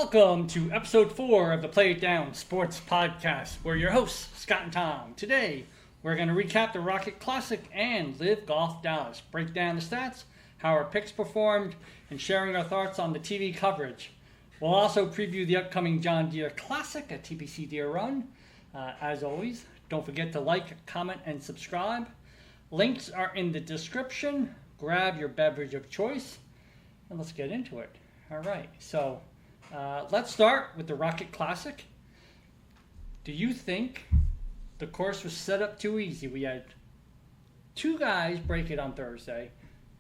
Welcome to episode 4 of the Play It Down Sports Podcast. We're your hosts, Scott and Tom. Today, we're going to recap the Rocket Classic and Live Golf Dallas, break down the stats, how our picks performed, and sharing our thoughts on the TV coverage. We'll also preview the upcoming John Deere Classic at TPC Deere Run. As always, don't forget to like, comment, and subscribe. Links are in the description. Grab your beverage of choice, and let's get into it. All right, so let's start with the Rocket Classic. Do you think the course was set up too easy? We had two guys break it on Thursday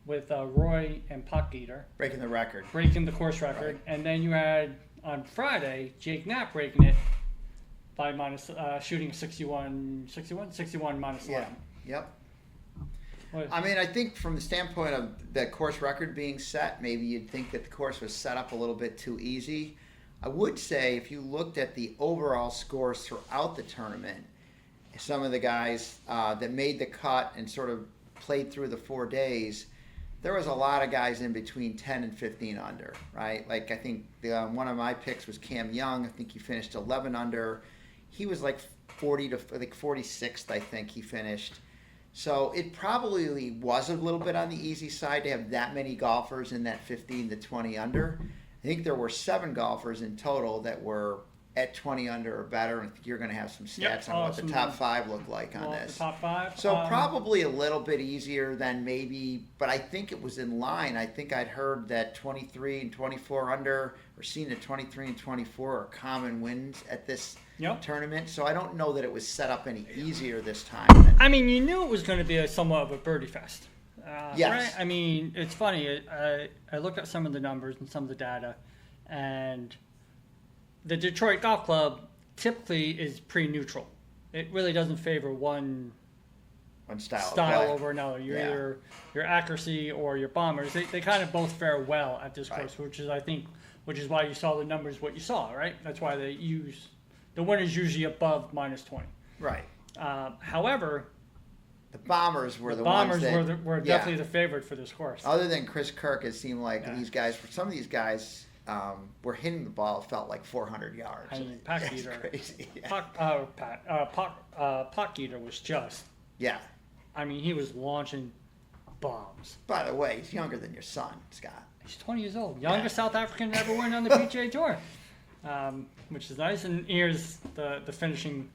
with Roy and Puckeater. Breaking the record. Breaking the course record. Right. And then you had, on Friday, Jake Knapp breaking it by shooting 61 minus 11. Yep. I mean, I think from the standpoint of the course record being set, maybe you'd think that the course was set up a little bit too easy. I would say if you looked at the overall scores throughout the tournament, some of the guys that made the cut and sort of played through the 4 days, there was a lot of guys in between 10 and 15 under, right? Like I think one of my picks was Cam Young. I think he finished 11 under. He was like 40 to like 46th, I think he finished. So it probably was a little bit on the easy side to have that many golfers in that 15 to 20 under. I think there were 7 golfers in total that were at 20 under or better. I think you're going to have some stats on what the top 5 look like on this. The top 5. So probably a little bit easier than maybe, but I think it was in line. I think I'd heard that 23 and 24 under, or seen that 23 and 24 are common wins at this tournament. So I don't know that it was set up any easier this time. I mean, you knew it was going to be somewhat of a birdie fest. Yes. Right? I mean, it's funny. I looked at some of the numbers and some of the data, and the Detroit Golf Club typically is pretty neutral. It really doesn't favor one style over another. Either your accuracy or your bombers. They kind of both fare well at this course, which is why you saw the numbers what you saw, right? That's why the winner's usually above minus 20. Right. However, the Bombers were were definitely the favorite for this course. Other than Chris Kirk, it seemed like some of these guys were hitting the ball. It felt like 400 yards. I mean, Puckeater, crazy. Puckeater was just. Yeah. I mean, he was launching bombs. By the way, he's younger than your son, Scott. He's 20 years old. Youngest South African to ever win on the PGA Tour, which is nice. And here's the finishing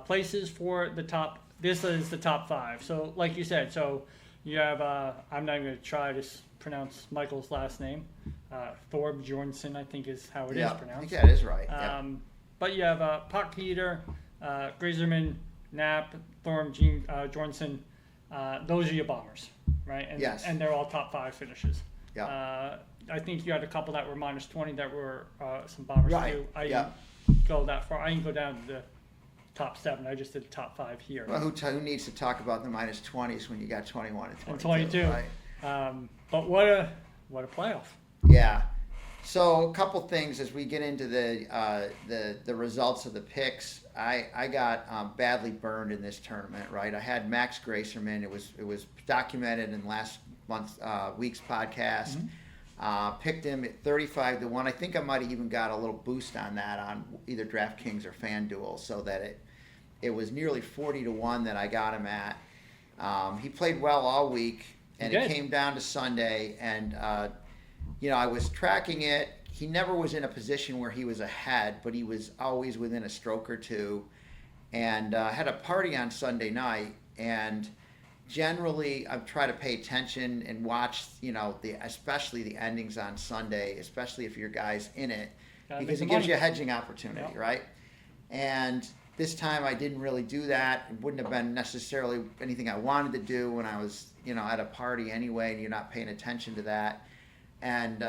places for the top. This is the top 5. So, like you said, so you have, I'm not even going to try to pronounce Michael's last name. Thorb Jornsen, I think is how it is pronounced. I think that is right. But you have Puckeater, Grazerman, Knapp, Thorb Jornsen. Those are your bombers, right? And, and they're all top 5 finishes. Yeah. I think you had a couple that were minus 20 that were some bombers too. I didn't go that far. I didn't go down to the top 7. I just did the top 5 here. Well, who needs to talk about the minus 20s when you got 21 and 22? Right? But what a playoff. Yeah. So a couple things as we get into the results of the picks. I got badly burned in this tournament. Right. I had Max Gracerman. It was documented in last week's podcast. Mm-hmm. Picked him at 35 to 1. I think I might have even got a little boost on that on either DraftKings or FanDuel, so that it was nearly 40 to 1 that I got him at. He played well all week, and it came down to Sunday, and I was tracking it. He never was in a position where he was ahead, but he was always within a stroke or two, and had a party on Sunday night, and generally I try to pay attention and watch, especially the endings on Sunday, especially if your guy's in it, because it gives you a hedging opportunity, right? And this time I didn't really do that. It wouldn't have been necessarily anything I wanted to do when I was, at a party anyway, and you're not paying attention to that. And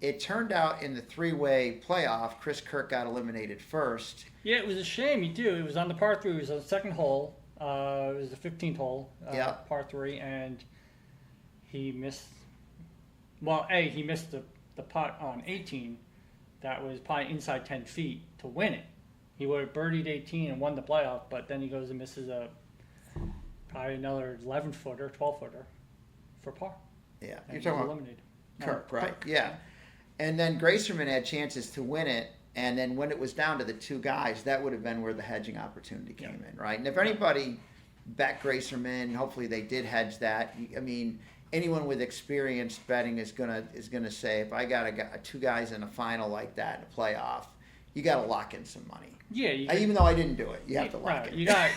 it turned out in the 3-way playoff, Chris Kirk got eliminated first. Yeah, it was a shame. It was on the par 3. It was on the second hole. It was the 15th hole, par 3, and he missed. Well, he missed the putt on 18. That was probably inside 10 feet to win it. He would have birdied 18 and won the playoff, but then he goes and misses probably another 11-footer, 12-footer for par. Yeah, you're talking about eliminated. Kirk, right? Yeah. And then Gracerman had chances to win it. And then when it was down to the two guys, that would have been where the hedging opportunity came in, right? And if anybody bet Gracerman, hopefully they did hedge that. I mean, anyone with experienced betting is gonna say, if I got two guys in a final like that in a playoff, you got to lock in some money. Yeah. Even though I didn't do it, you have to lock right. in. You got,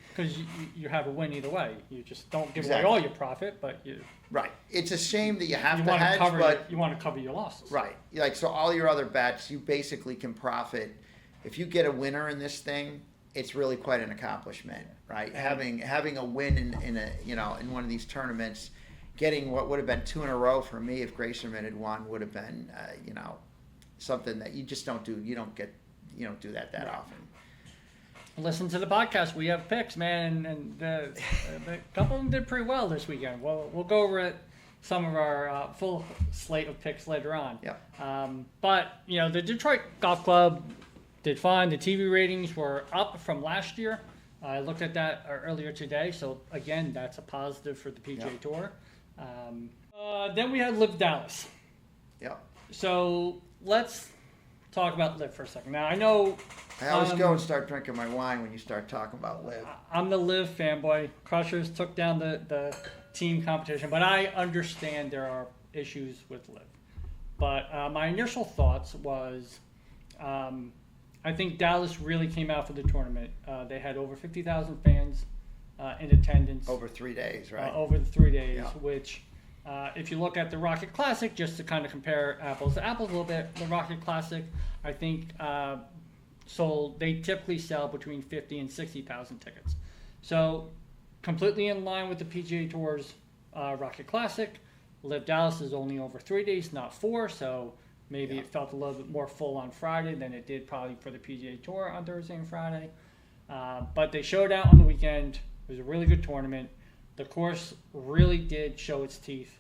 because you have a win either way. You just don't give away all your profit, but you. Right. It's a shame that you have You to want to hedge, cover but you want to cover your losses. right. Like, so all your other bets, you basically can profit. If you get a winner in this thing, it's really quite an accomplishment, right? Having a win in one of these tournaments, getting what would have been 2 in a row for me if Gracerman had won would have been something that you just don't do. You don't do that often. Listen to the podcast. We have picks, man, and a couple of them did pretty well this weekend. We'll go over some of our full slate of picks later on. Yeah. But the Detroit Golf Club did fine. The TV ratings were up from last year. I looked at that earlier today. So again, that's a positive for the PGA Tour. Then we had Live Dallas. Yeah. So let's talk about Live for a second. Now I know. I always go and start drinking my wine when you start talking about Live. I'm the Live fanboy. Crushers took down the team competition, but I understand there are issues with Live. But my initial thoughts was, I think Dallas really came out for the tournament. They had over 50,000 fans in attendance. Over 3 days, right? Over the 3 days, Yeah. which, if you look at the Rocket Classic, just to kind of compare apples to apples a little bit, the Rocket Classic, I think, they typically sell between 50 and 60,000 tickets. So completely in line with the PGA Tour's Rocket Classic. Live Dallas is only over 3 days, not 4, so maybe it felt a little bit more full on Friday than it did probably for the PGA Tour on Thursday and Friday. But they showed out on the weekend. It was a really good tournament. The course really did show its teeth.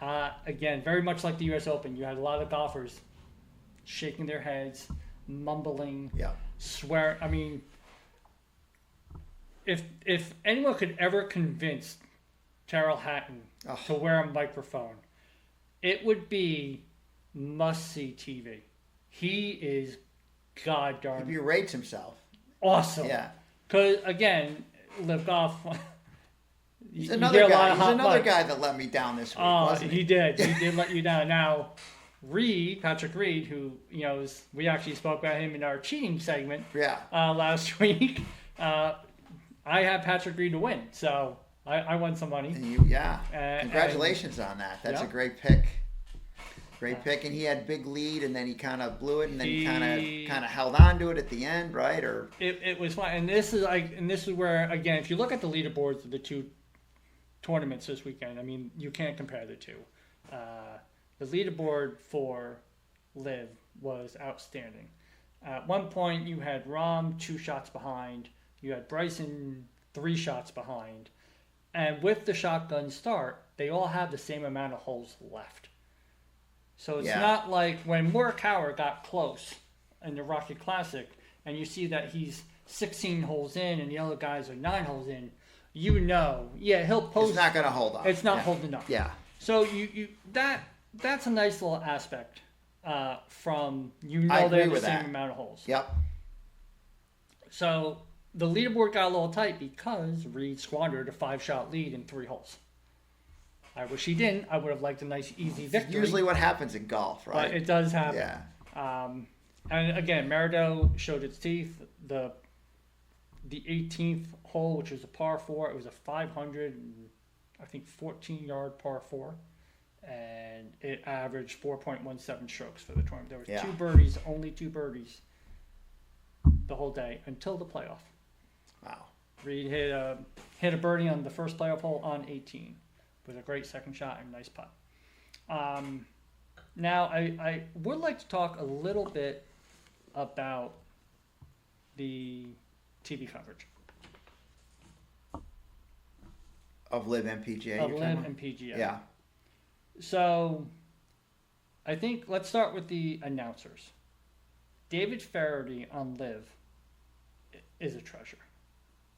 Again, very much like the U.S. Open, you had a lot of golfers shaking their heads, mumbling, swear. I mean, if anyone could ever convince Terrell Hatton to wear a microphone, it would be must-see TV. He is god darn. He berates himself. Awesome. Yeah. Because again, Live Golf. He's another guy that let me down this week. Wasn't he? He did. He did let you down. Now, Patrick Reed, who we actually spoke about him in our cheating segment. Yeah. Last week. I had Patrick Reed to win, so I won some money. Congratulations on that. That's a great pick. Great pick, and he had big lead, and then he kind of blew it, and then he kind of held on to it at the end, right? Or it was fun, and this is where, again, if you look at the leaderboards of the two tournaments this weekend, I mean, you can't compare the two. The leaderboard for Live was outstanding. At one point, you had Rahm 2 shots behind, you had Bryson 3 shots behind, and with the shotgun start, they all have the same amount of holes left. So it's not like when Morikawa got close in the Rocket Classic, and you see that he's 16 holes in and the other guys are 9 holes in, he'll post. It's not going to hold up. It's not holding up. Yeah. So that's a nice little aspect from they have the same amount of holes. Yep. So the leaderboard got a little tight because Reed squandered a 5-shot lead in 3 holes. I wish he didn't. I would have liked a nice, easy victory. Usually what happens in golf, right? But it does happen. Yeah. And again, Merida showed its teeth. The 18th hole, which was a par 4, it was a 14-yard par 4. And it averaged 4.17 strokes for the tournament. There was 2 birdies, only 2 birdies the whole day until the playoff. Wow. Reed hit a birdie on the first playoff hole on 18. With a great second shot and a nice putt. Now, I would like to talk a little bit about the TV coverage. Of Live and PGA? Of Live and PGA. Yeah. So, I think let's start with the announcers. David Faraday on Live is a treasure.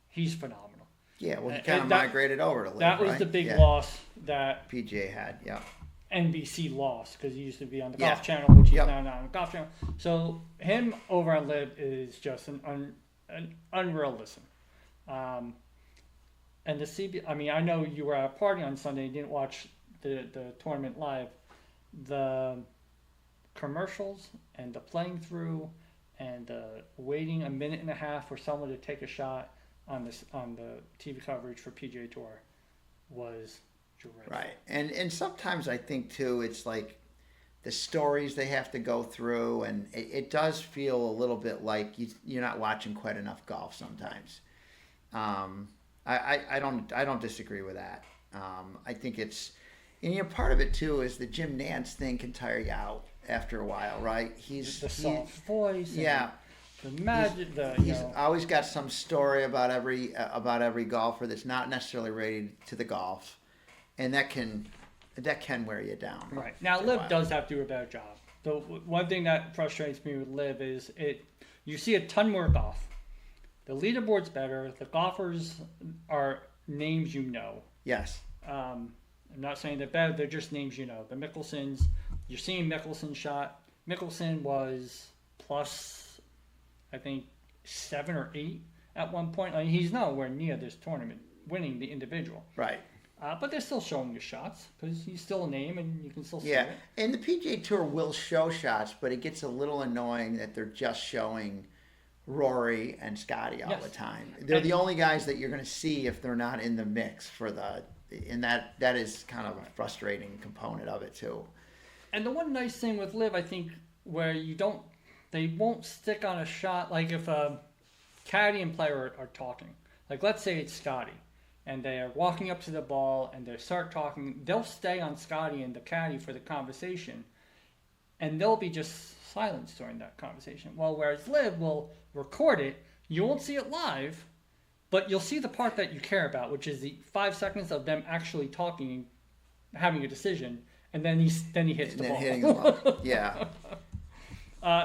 He's phenomenal. Yeah, well, he kind of migrated over to Live, That was right? the big loss that PGA had, yeah. NBC lost because he used to be on the Yeah. Golf Channel, which he's Yep. now not on the Golf Channel. So him over on Live is just an unreal listen. And the I mean, I know you were at a party on Sunday and didn't watch the tournament live. The commercials and the playing through and waiting a minute and a half for someone to take a shot on the TV coverage for PGA Tour was dreadful. Right. And sometimes I think too, it's like the stories they have to go through, and it does feel a little bit like you're not watching quite enough golf sometimes. I don't disagree with that. I think it's, and part of it too is the Jim Nantz thing can tire you out after a while, right? He's the soft voice. Yeah. The magic. He's always got some story about every golfer that's not necessarily rated to the golf, and that can wear you down. Right. Now, Liv does have to do a better job. The one thing that frustrates me with Liv is you see a ton more golf. The leaderboard's better. The golfers are names you know. Yes. I'm not saying they're bad. They're just names you know. The Mickelsons, you're seeing Mickelson's shot. Mickelson was plus, I think, 7 or 8 at one point. I mean, he's nowhere near this tournament winning the individual. Right. But they're still showing the shots because he's still a name and you can still see Yeah, it. and the PGA Tour will show shots, but it gets a little annoying that they're just showing Rory and Scotty all the time. They're the only guys that you're going to see if they're not in the mix and that is kind of a frustrating component of it too. And the one nice thing with Liv, I think, where they won't stick on a shot, like if a caddy and player are talking. Like let's say it's Scotty, and they are walking up to the ball and they start talking, they'll stay on Scotty and the caddy for the conversation, and they'll be just silence during that conversation. Well, whereas Liv will record it, you won't see it live, but you'll see the part that you care about, which is the 5 seconds of them actually talking, having a decision, and then he hits the ball. Hitting the ball. Yeah.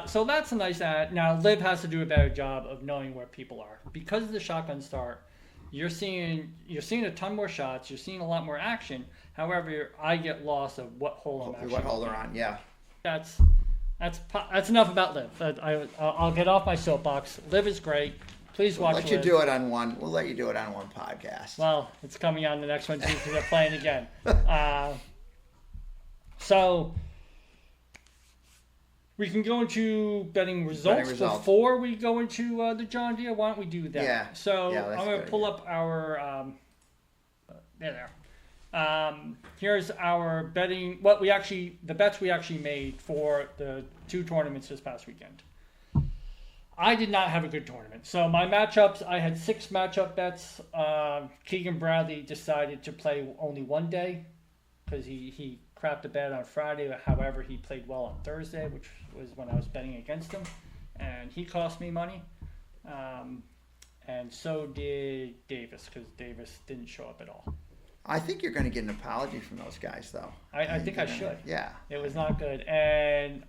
So that's a nice add. Now, Liv has to do a better job of knowing where people are. Because of the shotgun start, you're seeing a ton more shots. You're seeing a lot more action. However, I get lost of what hole I'm actually what hole they're on. Yeah. That's enough about Liv. I'll get off my soapbox. Liv is great. Please watch. We'll let you do it on one. We'll let you do it on one podcast. Well, it's coming on the next one too because they're playing again. So we can go into betting results before we go into the John Deere. Why don't we do that? Yeah. So I'm going to pull up our there. Here's our betting. The bets we actually made for the 2 tournaments this past weekend. I did not have a good tournament. So my matchups, I had 6 matchup bets. Keegan Bradley decided to play only one day because he crapped a bet on Friday. However, he played well on Thursday, which was when I was betting against him. And he cost me money. And so did Davis because Davis didn't show up at all. I think you're going to get an apology from those guys, though. I think I should. Yeah. It was not good. And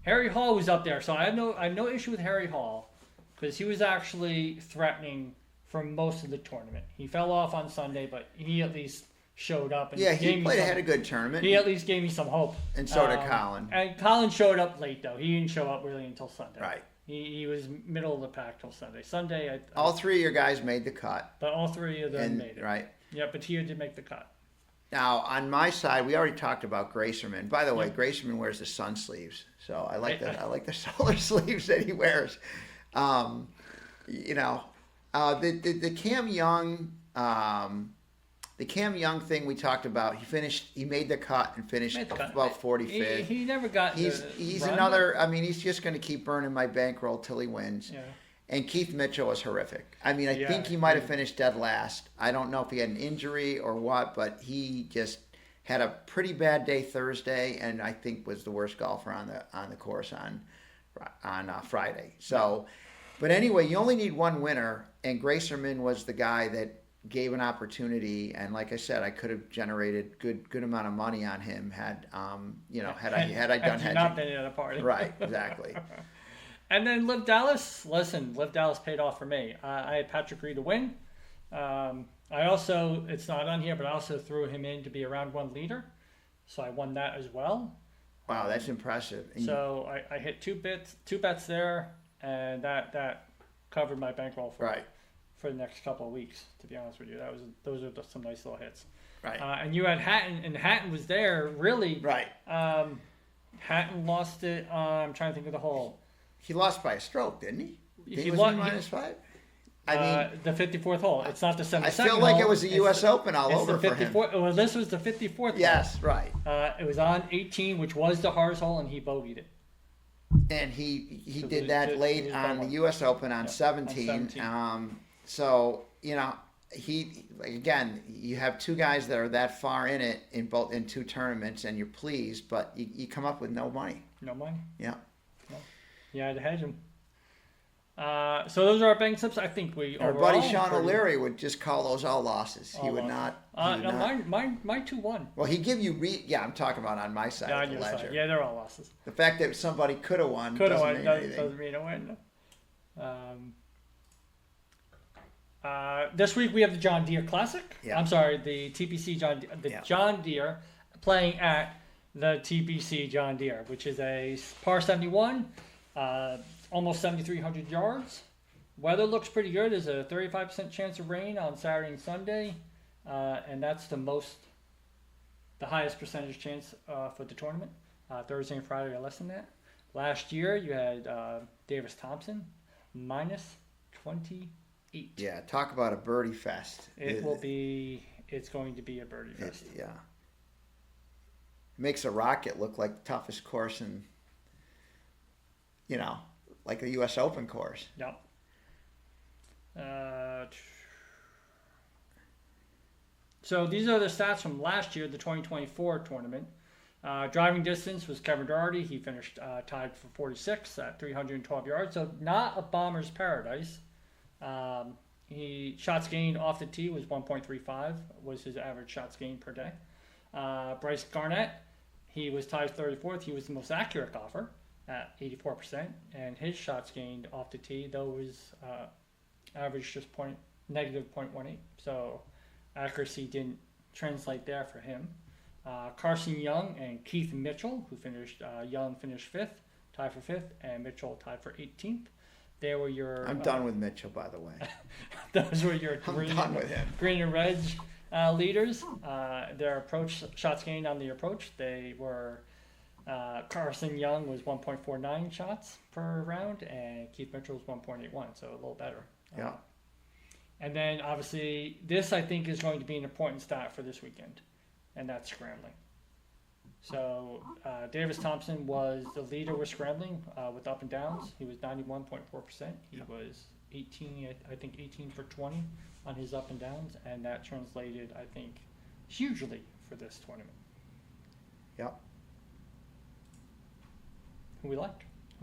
Harry Hall was up there, so I have no issue with Harry Hall because he was actually threatening for most of the tournament. He fell off on Sunday, but he at least showed up. And he had a good tournament. He at least gave me some hope. And so did Colin. And Colin showed up late, though. He didn't show up really until Sunday. Right. He was middle of the pack till Sunday. Sunday, all 3 of your guys made the cut. But all 3 of them made it. Right. Yeah, Batia did make the cut. Now, on my side, we already talked about Gracerman. By the way, Gracerman wears the sun sleeves, so I like I like the solar sleeves that he wears. The Cam Young, the Cam Young thing we talked about. He made the cut and finished about 45th. He never got. He's another. I mean, he's just going to keep burning my bankroll till he wins. Yeah. And Keith Mitchell was horrific. I mean, I think he might have finished dead last. I don't know if he had an injury or what, but he just had a pretty bad day Thursday, and I think was the worst golfer on the course on Friday. So, but anyway, you only need one winner, and Gracerman was the guy that gave an opportunity. And like I said, I could have generated good amount of money on him had I done hedging. Not been at a party. Right, exactly. And then Liv Dallas. Listen, Liv Dallas paid off for me. I had Patrick Reed to win. I also, it's not on here, but I also threw him in to be a round one leader. So I won that as well. Wow, that's impressive. And So I hit two bets there, and that covered my bankroll for the next couple of weeks. To be honest with you, those are just some nice little hits. Right. And you had Hatton, and Hatton was there really. Right. Hatton lost it. I'm trying to think of the hole. He lost by a stroke, didn't he? He was lost -5. I mean, the 54th hole. It's not the 72nd. I feel like hole. it was the U.S. Open all over the for him. Well, this was the 54th. Yes, hole. right. It was on 18, which was the hardest hole, and he bogeyed it. And he did that late on the U.S. Open on 17. On 17. So again, you have two guys that are that far in it in two tournaments, and you're pleased, but you come up with no money. No money. Yeah. No. You had to hedge him. So those are our bank slips. I think our buddy Sean O'Leary would just call those all losses. He would not. No, mine 2-1. Well, he'd give you I'm talking about on my side of the ledger. Side. Yeah, they're all losses. The fact that somebody could have won doesn't mean anything. Doesn't mean a win. This week we have the John Deere Classic. Yeah. I'm sorry, the TPC John Deere playing at the TPC John Deere, which is a par 71. Almost 7,300 yards. Weather looks pretty good. There's a 35% chance of rain on Saturday and Sunday, and that's the highest percentage chance for the tournament. Thursday and Friday are less than that. Last year you had Davis Thompson -28. Yeah, talk about a birdie fest. It's going to be a birdie fest. Yeah. It makes a Rocket look like the toughest course in, like the U.S. Open course. Yep. So these are the stats from last year, the 2024 tournament. Driving distance was Kevin Doherty. He finished tied for 46 at 312 yards. So not a bomber's paradise. He shots gained off the tee was 1.35 was his average shots gained per day. Bryce Garnett, he was tied 34th. He was the most accurate golfer at 84%, and his shots gained off the tee though was average just -0.18. So accuracy didn't translate there for him. Carson Young and Keith Mitchell, who finished Young finished 5th, tied for 5th, and Mitchell tied for 18th. They were your. I'm done with Mitchell, by the way. Those were your green and red leaders. Their approach shots gained on the approach. They were. Carson Young was 1.49 shots per round, and Keith Mitchell was 1.81, so a little better. Yeah. And then obviously this I think is going to be an important stat for this weekend, and that's scrambling. So Davis Thompson was the leader with scrambling with up and downs. He was 91.4%. He was 18 for 20 on his up and downs, and that translated I think hugely for this tournament. Yep. Who do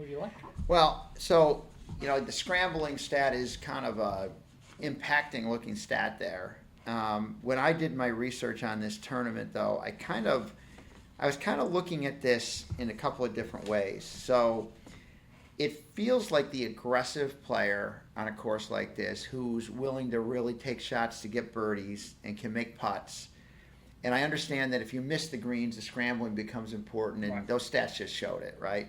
you like? Well, so, the scrambling stat is kind of a impacting looking stat there. When I did my research on this tournament, though, I was kind of looking at this in a couple of different ways. So it feels like the aggressive player on a course like this who's willing to really take shots to get birdies and can make putts. And I understand that if you miss the greens, the scrambling becomes important, and those stats just showed it, right?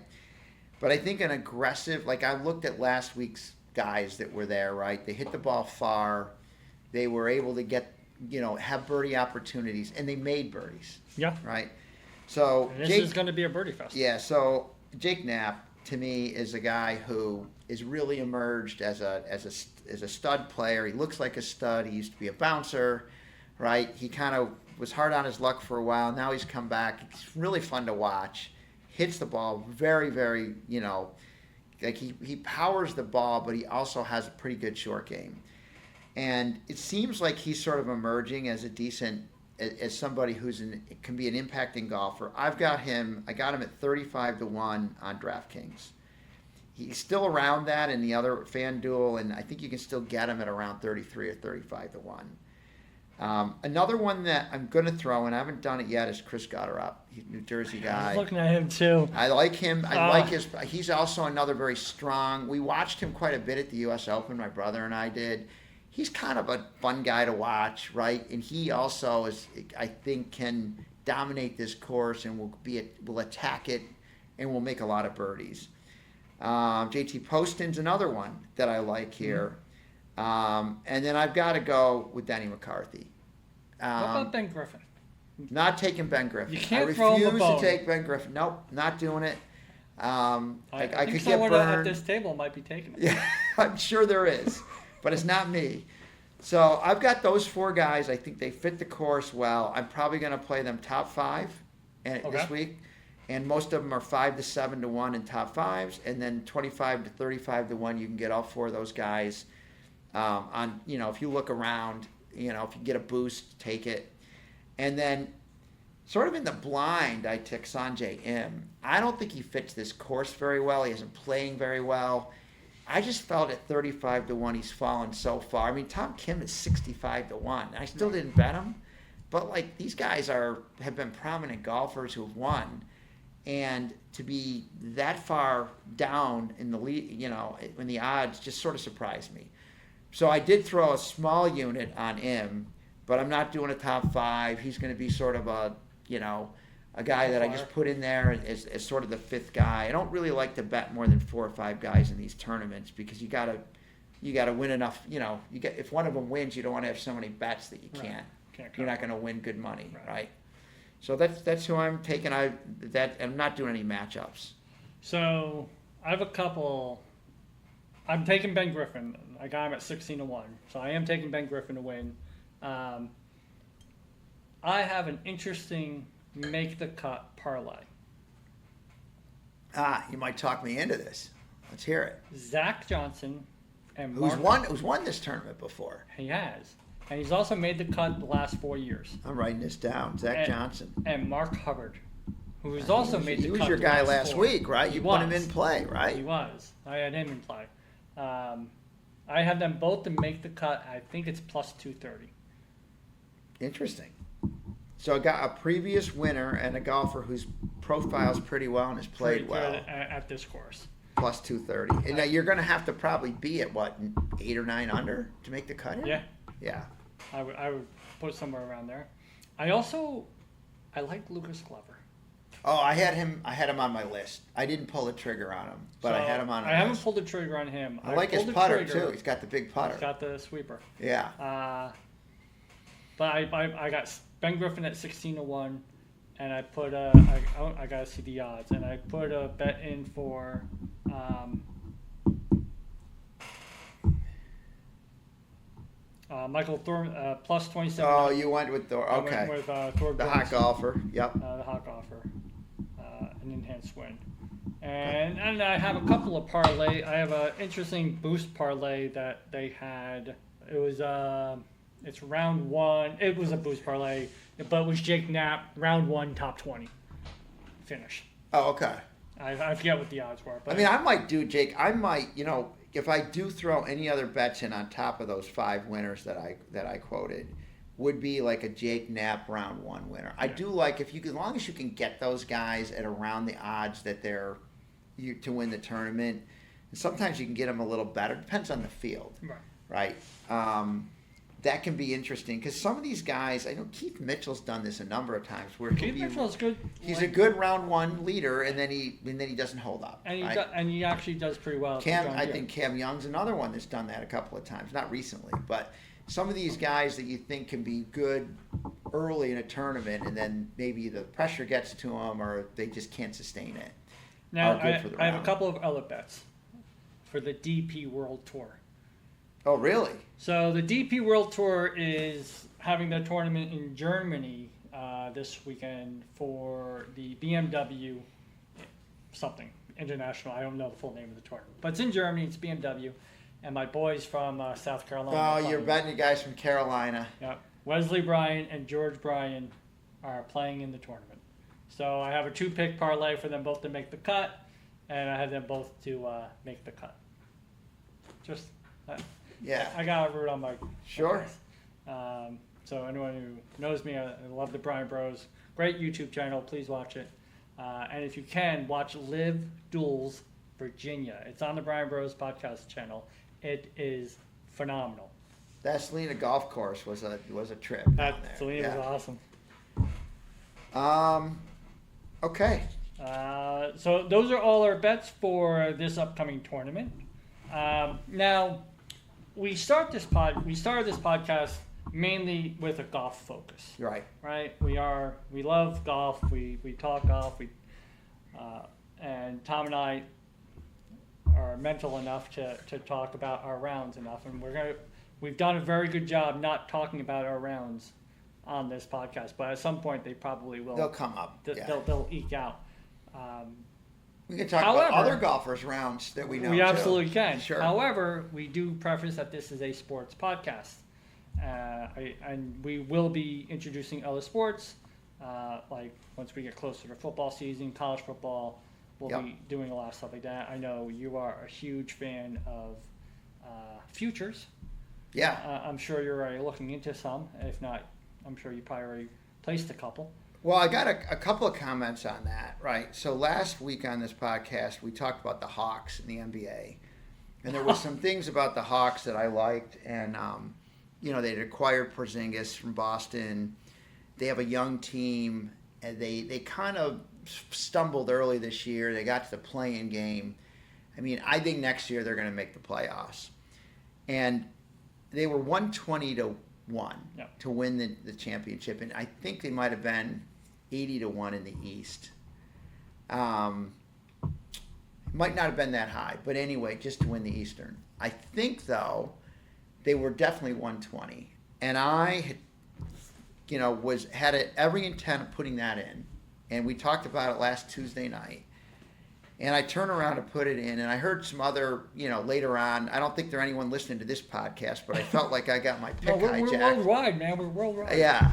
But I think an aggressive, like I looked at last week's guys that were there, right? They hit the ball far. They were able to get, have birdie opportunities, and they made birdies. Yeah. Right? So and this is going to be a birdie fest. Yeah, so Jake Knapp, to me, is a guy who is really emerged as a stud player. He looks like a stud. He used to be a bouncer, right? He kind of was hard on his luck for a while. Now he's come back. It's really fun to watch. Hits the ball very, very, like he powers the ball, but he also has a pretty good short game. And it seems like he's sort of emerging as a decent, as somebody can be an impacting golfer. I got him at 35-1 on DraftKings. He's still around that in the other FanDuel, and I think you can still get him at around 33 or 35-1. Another one that I'm going to throw, and I haven't done it yet, is Chris Gutterup. He's a New Jersey guy. I was looking at him too. I like him. He's also another very strong. We watched him quite a bit at the U.S. Open. My brother and I did. he's kind of a fun guy to watch, right? And he also is, I think, can dominate this course and will attack it and will make a lot of birdies. JT Poston's another one that I like here. And then I've got to go with Denny McCarthy. What about Ben Griffin? Not taking Ben Griffin. You can't I throw him a refuse bone. to take Ben Griffin. Nope, not doing it. I could think get someone burned. at this table might be taking it. Yeah, I'm sure there is, but it's not me. So I've got those 4 guys. I think they fit the course well. I'm probably going to play them top 5 this week, and most of them are 5 to 7 to 1 in top 5s, and then 25 to 35 to 1. You can get all 4 of those guys. If you look around, if you get a boost, take it. And then, sort of in the blind, I took Sanjay M. I don't think he fits this course very well. He isn't playing very well. I just felt at 35 to 1 he's fallen so far. I mean, Tom Kim is 65 to 1. I still didn't bet him. But, these guys have been prominent golfers who have won. And to be that far down in the lead, in the odds, just sort of surprised me. So I did throw a small unit on M, but I'm not doing a top 5. He's going to be sort of a guy that I just put in there as sort of the 5th guy. I don't really like to bet more than 4 or 5 guys in these tournaments because you gotta win enough. If one of them wins, you don't want to have so many bets that you can't. You're not going to win good money, right? So that's who I'm taking. I'm not doing any matchups. So I have a couple. I'm taking Ben Griffin. I got him at 16 to 1. So I am taking Ben Griffin to win. I have an interesting make the cut parlay. You might talk me into this. Let's hear it. Zach Johnson and who's won this tournament before. He has. And he's also made the cut the last 4 years. I'm writing this down. Zach Johnson. And Mark Hubbard, who's also made the cut. He was your guy last week, right? You put him in play, right? He was. I had him in play. I have them both to make the cut. I think it's plus 230. Interesting. So I got a previous winner and a golfer whose profiles pretty well and has played well at this course. Plus 230. And now you're going to have to probably be at 8 or 9 under to make the cut here? Yeah. I would put somewhere around there. I like Lucas Glover. Oh, I had him on my list. I didn't pull the trigger on him, but I had him on my list. I haven't pulled the trigger on him. I like his putter too. He's got the big putter. He's got the sweeper. Yeah. But I got Ben Griffin at 16 to 1, and I put I gotta see the odds, and I put a bet in for Michael Thorne plus 27. Oh, you went with Thor. Okay. I went with Thor the hot golfer. Yep. The hot golfer, an enhanced win, and I have a couple of parlay. I have an interesting boost parlay that they had. It was it's round 1. It was a boost parlay, but it was Jake Knapp, round 1, top 20 finish. Oh, okay. I forget what the odds were. But I mean, I might do, Jake. I might, if I do throw any other bets in on top of those 5 winners that I quoted, would be like a Jake Knapp round 1 winner. I do like as long as you can get those guys at around the odds that they're to win the tournament. And sometimes you can get them a little better. Depends on the field, right? That can be interesting because some of these guys, I know Keith Mitchell's done this a number of times. Where Keith Mitchell's good. He's a good round 1 leader, and then he doesn't hold up. And he actually does pretty well. I think Cam Young's another one that's done that a couple of times, not recently, but some of these guys that you think can be good early in a tournament, and then maybe the pressure gets to them or they just can't sustain it. Now I have a couple of other bets for the DP World Tour. Oh, really? So the DP World Tour is having their tournament in Germany this weekend for the BMW something international. I don't know the full name of the tournament, but it's in Germany. It's BMW, and my boys from South Carolina. Oh, you're betting the guys from Carolina. Yeah, Wesley Bryan and George Bryan are playing in the tournament. So I have a 2-pick parlay for them both to make the cut, and I have them both to make the cut. Just. Yeah. I got to root on my. Sure. So anyone who knows me, I love the BryanBros. Great YouTube channel. Please watch it. And if you can, watch Live Duels Virginia. It's on the BryanBros podcast channel. It is phenomenal. That Selena golf course was a trip. That down there. Selena was awesome. Okay. So those are all our bets for this upcoming tournament. Now, we started this podcast mainly with a golf focus. Right. Right. We love golf. We talk golf. And Tom and I are mental enough to talk about our rounds enough, and we've done a very good job not talking about our rounds on this podcast. But at some point, they probably will. They'll come up. They'll eke out. We can talk about other golfers' rounds that we know. We absolutely can. Sure. However, we do preface that this is a sports podcast, and we will be introducing other sports. Like once we get closer to football season, college football, we'll be doing a lot of stuff like that. I know you are a huge fan of futures. Yeah. I'm sure you're already looking into some. If not, I'm sure you probably already placed a couple. Well, I got a couple of comments on that, right? So last week on this podcast, we talked about the Hawks in the NBA. And there were some things about the Hawks that I liked. And, they'd acquired Porzingis from Boston. They have a young team. And they kind of stumbled early this year. They got to the play-in game. I mean, I think next year they're going to make the playoffs. And they were 120-1 to win the championship. And I think they might have been 80-1 in the East. Might not have been that high, but anyway, just to win the Eastern. I think though, they were definitely 120, and I had every intent of putting that in, and we talked about it last Tuesday night. And I turned around to put it in, and I heard some other, later on. I don't think there's anyone listening to this podcast, but I felt like I got my pick hijacked. We're worldwide, man. We're worldwide. Yeah.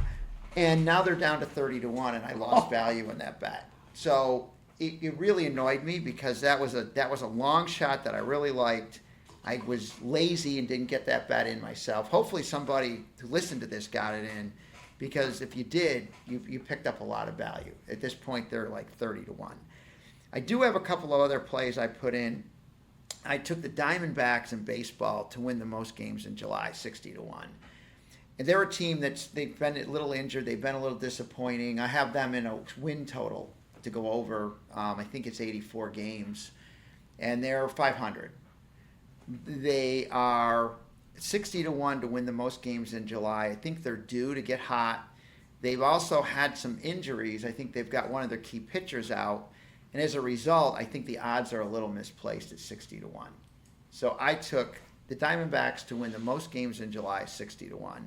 And now they're down to 30-1, and I lost value in that bet. So it really annoyed me because that was a long shot that I really liked. I was lazy and didn't get that bet in myself. Hopefully somebody who listened to this got it in, because if you did, you picked up a lot of value. At this point, they're like 30-1. I do have a couple of other plays I put in. I took the Diamondbacks in baseball to win the most games in July, 60-1. And they're a team they've been a little injured. They've been a little disappointing. I have them in a win total to go over. I think it's 84 games. And they're 500. They are 60-1 to win the most games in July. I think they're due to get hot. They've also had some injuries. I think they've got one of their key pitchers out. And as a result, I think the odds are a little misplaced at 60-1. So I took the Diamondbacks to win the most games in July, 60-1.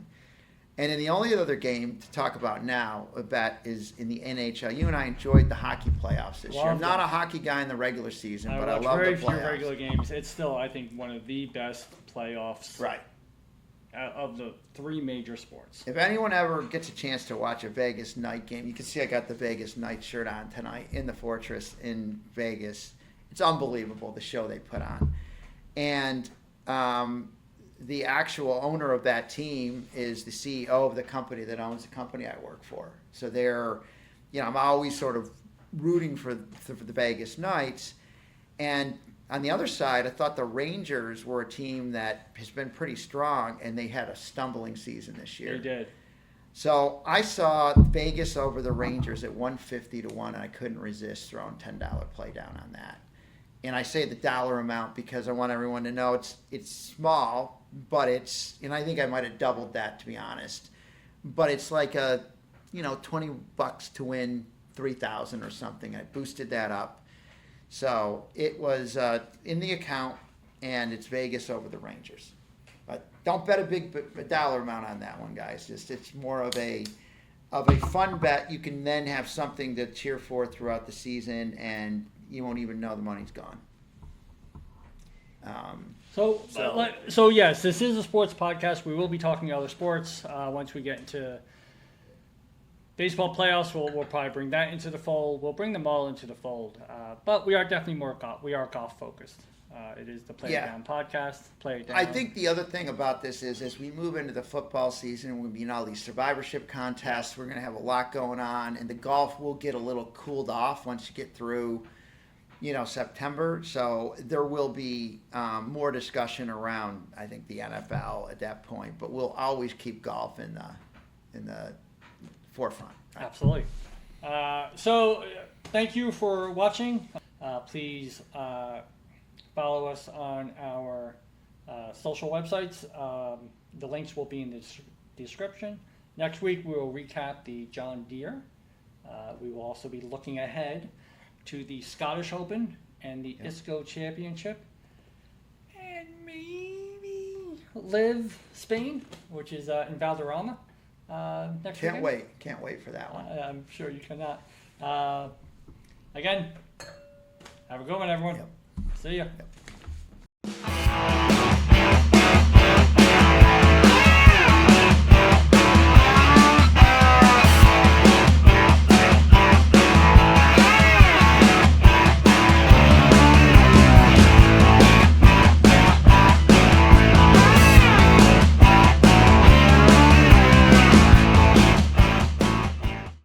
And then the only other game to talk about now, a bet, is in the NHL. You and I enjoyed the hockey playoffs this year. I'm not a hockey guy in the regular season, but I love the playoffs. Very few regular games. It's still, I think, one of the best playoffs of the three major sports. If anyone ever gets a chance to watch a Vegas night game, you can see I got the Vegas night shirt on tonight in the Fortress in Vegas. It's unbelievable, the show they put on. And the actual owner of that team is the CEO of the company that owns the company I work for. So they're, I'm always sort of rooting for the Vegas Knights. And on the other side, I thought the Rangers were a team that has been pretty strong, and they had a stumbling season this year. They did. So I saw Vegas over the Rangers at 150-1, and I couldn't resist throwing $10 play down on that. And I say the dollar amount because I want everyone to know it's small, but and I think I might have doubled that, to be honest. But it's like $20 to win 3,000 or something. I boosted that up. So it was in the account, and it's Vegas over the Rangers. But don't bet a big dollar amount on that one, guys. It's more of a fun bet. You can then have something to cheer for throughout the season, and you won't even know the money's gone. So yes, this is a sports podcast. We will be talking other sports once we get into baseball playoffs. We'll probably bring that into the fold. We'll bring them all into the fold. But we are definitely we are golf focused. It is the Play It Down podcast. Play It Down. I think the other thing about this is, as we move into the football season, we're going to be in all these survivorship contests. We're going to have a lot going on, and the golf will get a little cooled off once you get through September. So there will be more discussion around, I think, the NFL at that point. But we'll always keep golf in the forefront. Right? Absolutely. So thank you for watching. Please follow us on our social websites. The links will be in the description. Next week we will recap the John Deere. We will also be looking ahead to the Scottish Open and the ISCO Championship, and maybe Live Spain, which is in Valderrama next week. Can't wait for that one. I'm sure you cannot. Again, have a good one, everyone. Yep. See ya. Yep.